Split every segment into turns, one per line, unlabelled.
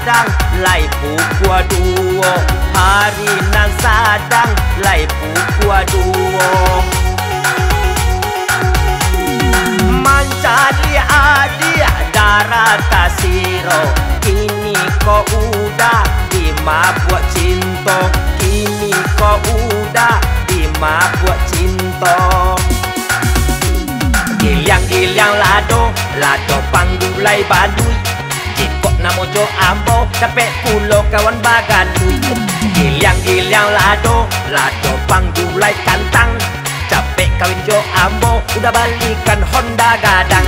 sadang lai pukua duo, hari nan sadang lai pukua duo. Mencari adia darata siro, kini kau udah di mabuk cinta, kini kau udah di mabuk cinta. Gilyang-gilyang lado, lado panggulai badui, jikok namojo ambo, dapet pulau kawan bagadui. Gilyang-gilyang lado, lado panggulai kantang, capek kawin jo ambo, udah balikan Honda gadang.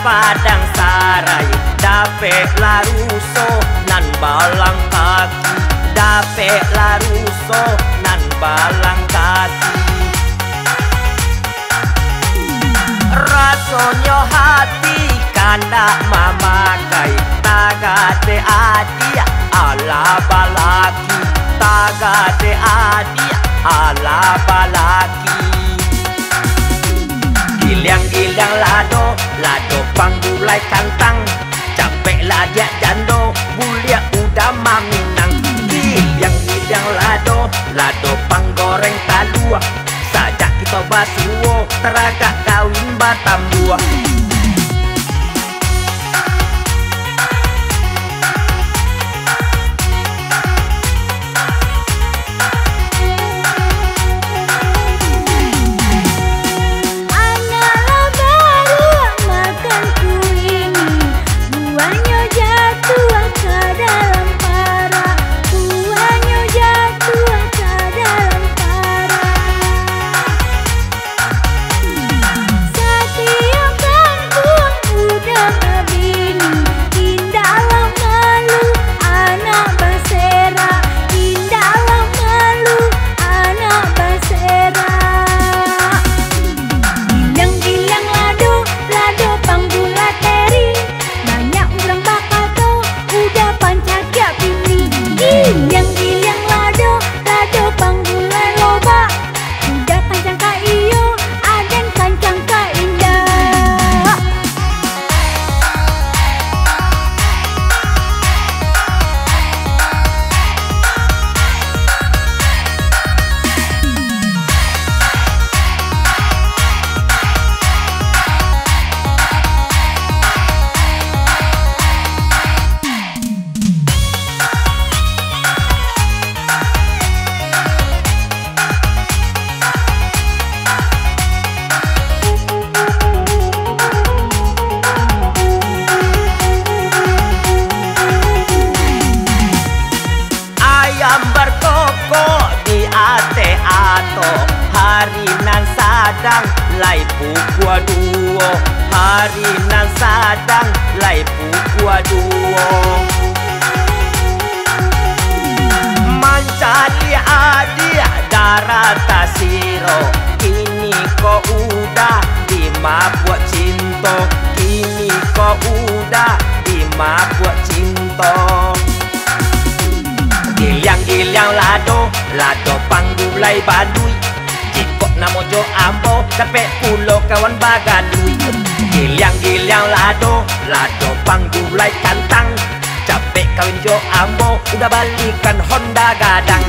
Padang sarai, dapet laruso nan balang kaki, dapet laruso nan balang kaki. Rasonyo hati kandak mamakai, tagade adia ala balaki, tagade adia ala balaki. Gilyang-gilyang lado, lado panggulai kantang, capek lah dia jando, bulia udah maminang. Gilyang-gilyang lado, lado panggoreng talua, sajak kita basuo, teragak kawin batam dua. Hari nan sadang lai pukua duo, hari nan sadang lai pukua duo. Mencari adia darata siro, kini kau udah di mabuk cinta, kini kau udah di mabuk cinta. Gilyang-gilyang lado, lado panggulai badui, jikok namojo ambo, dapet pulau kawan bagadui. Gilyang-gilyang lado, lado panggulai kantang, capek kawin mojo ambo, udah balikan Honda gadang.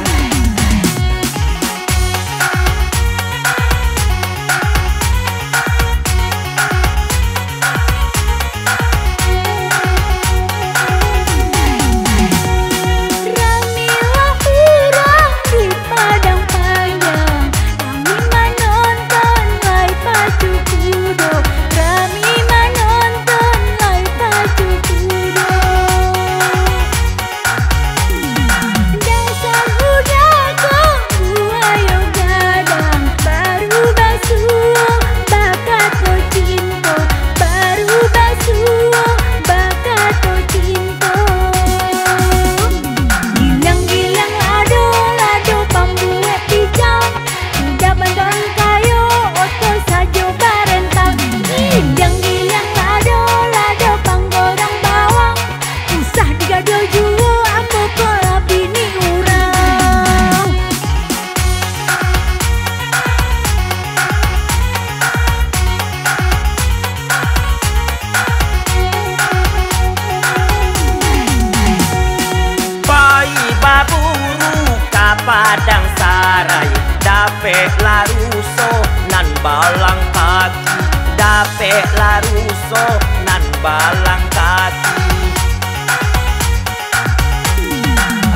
Padang sarai dape laruso nan balang kaki, dape laruso nan balang kaki.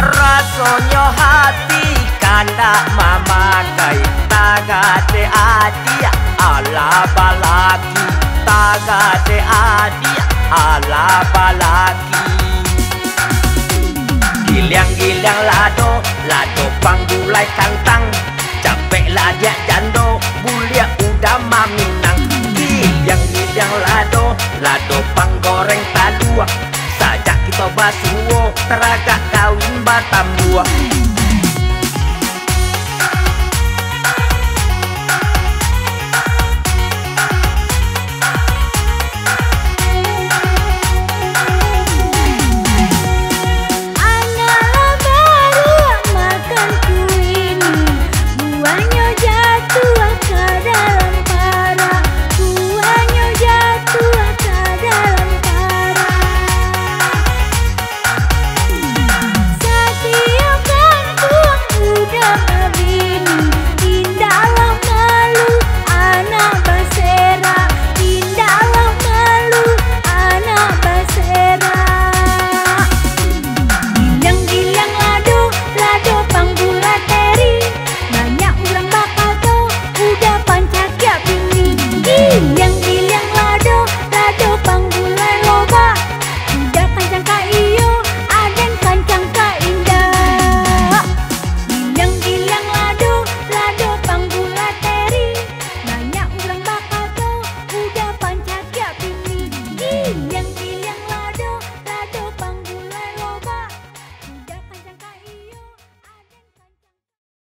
Rasonyo hati kanda mamakai, tagade adia ala balaki, tagade adia ala balaki. Gilyang-gilyang lado, lado panggulai kantang, capek lah dia jando, bulia udah maminang. Gilyang-gilyang lado, lado panggoreng talua, sajak kita basuo, teragak kawin batam dua.